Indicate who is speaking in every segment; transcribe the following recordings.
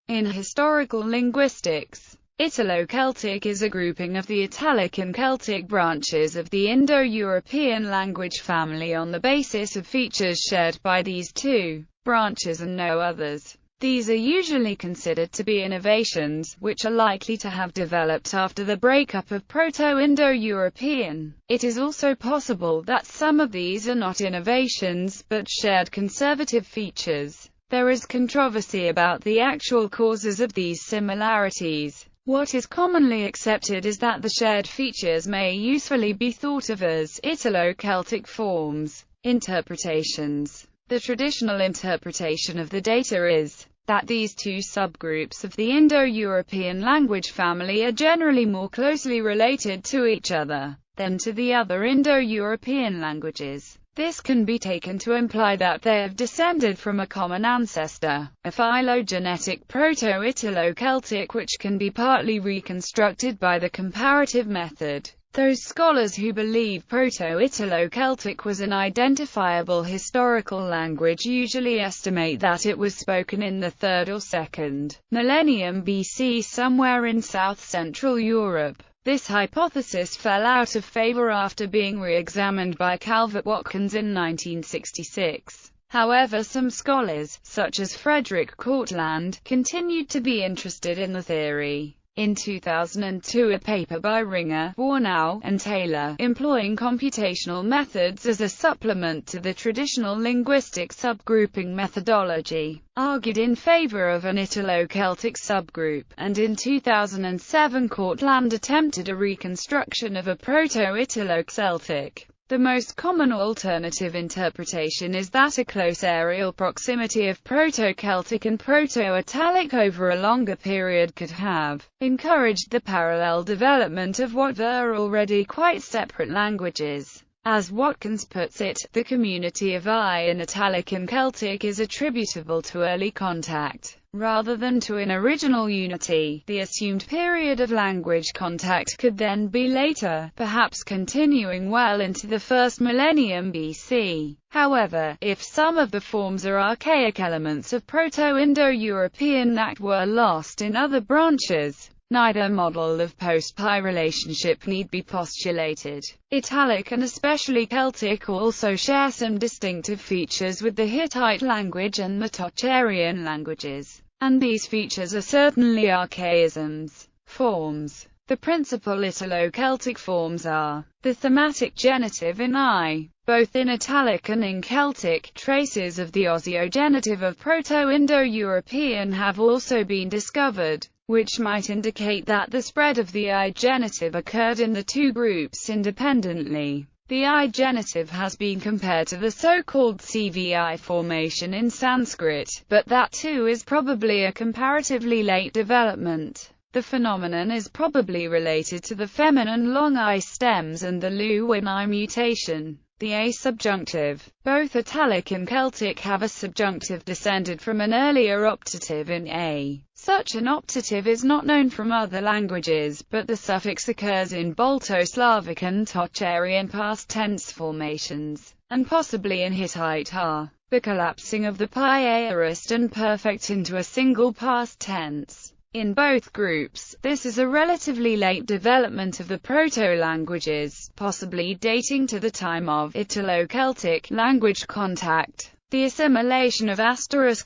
Speaker 1: In historical linguistics, Italo-Celtic is a grouping of the Italic and Celtic branches of the Indo-European language family on the basis of features shared by these two branches and no others. These are usually considered to be innovations, which are likely to have developed after the breakup of Proto-Indo-European. It is also possible that some of these are not innovations, but shared conservative features. There is controversy about the actual causes of these similarities. What is commonly accepted is that the shared features may usefully be thought of as Italo-Celtic forms. Interpretations. The traditional interpretation of the data is that these two subgroups of the Indo-European language family are generally more closely related to each other than to the other Indo-European languages. This can be taken to imply that they have descended from a common ancestor, a phylogenetic Proto-Italo-Celtic which can be partly reconstructed by the comparative method. Those scholars who believe Proto-Italo-Celtic was an identifiable historical language usually estimate that it was spoken in the 3rd or 2nd millennium BC somewhere in south-central Europe. This hypothesis fell out of favor after being re-examined by Calvert-Watkins in 1966. However, some scholars, such as Frederick Cortland, continued to be interested in the theory. In 2002, a paper by Ringer, Warnow, and Taylor, employing computational methods as a supplement to the traditional linguistic subgrouping methodology, argued in favor of an Italo-Celtic subgroup, and in 2007 Cortland attempted a reconstruction of a Proto-Italo-Celtic. The most common alternative interpretation is that a close areal proximity of Proto-Celtic and Proto-Italic over a longer period could have encouraged the parallel development of what were already quite separate languages. As Watkins puts it, the community of in Italic and Celtic is attributable to early contact, rather than to an original unity. The assumed period of language contact could then be later, perhaps continuing well into the 1st millennium BC. However, if some of the forms are archaic elements of Proto-Indo-European that were lost in other branches, neither model of post-Pi relationship need be postulated. Italic and especially Celtic also share some distinctive features with the Hittite language and the Tocharian languages, and these features are certainly archaisms. Forms. The principal Italo-Celtic forms are the thematic genitive in I, both in Italic and in Celtic. Traces of the ossiogenitive of Proto-Indo-European have also been discovered, which might indicate that the spread of the I genitive occurred in the two groups independently. The I genitive has been compared to the so-called CVI formation in Sanskrit, but that too is probably a comparatively late development. The phenomenon is probably related to the feminine long I stems and the Lu-Win I mutation. The A subjunctive. Both Italic and Celtic have a subjunctive descended from an earlier optative in A. Such an optative is not known from other languages, but the suffix occurs in Balto-Slavic and Tocharian past tense formations, and possibly in Hittite R. The collapsing of the Pi aorist and perfect into a single past tense. In both groups, this is a relatively late development of the proto-languages, possibly dating to the time of Italo-Celtic language contact. The assimilation of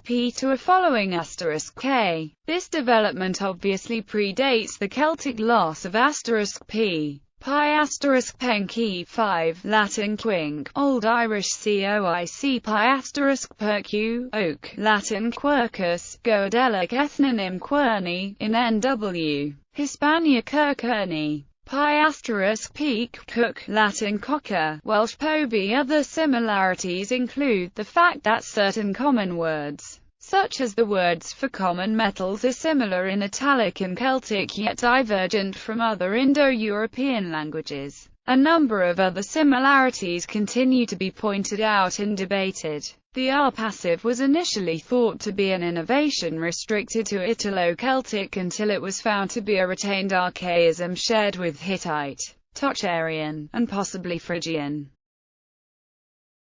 Speaker 1: *p to a following *k. This development obviously predates the Celtic loss of *p. Pi *penki 5, Latin quinque, Old Irish coic pi *percu, oak, Latin quercus, Goidelic ethnonym querni, in NW, Hispania quercerni, pi *peak, cook, Latin cocker, Welsh poby. Other similarities include the fact that certain common words, such as the words for common metals, are similar in Italic and Celtic yet divergent from other Indo-European languages. A number of other similarities continue to be pointed out and debated. The R passive was initially thought to be an innovation restricted to Italo-Celtic until it was found to be a retained archaism shared with Hittite, Tocharian, and possibly Phrygian.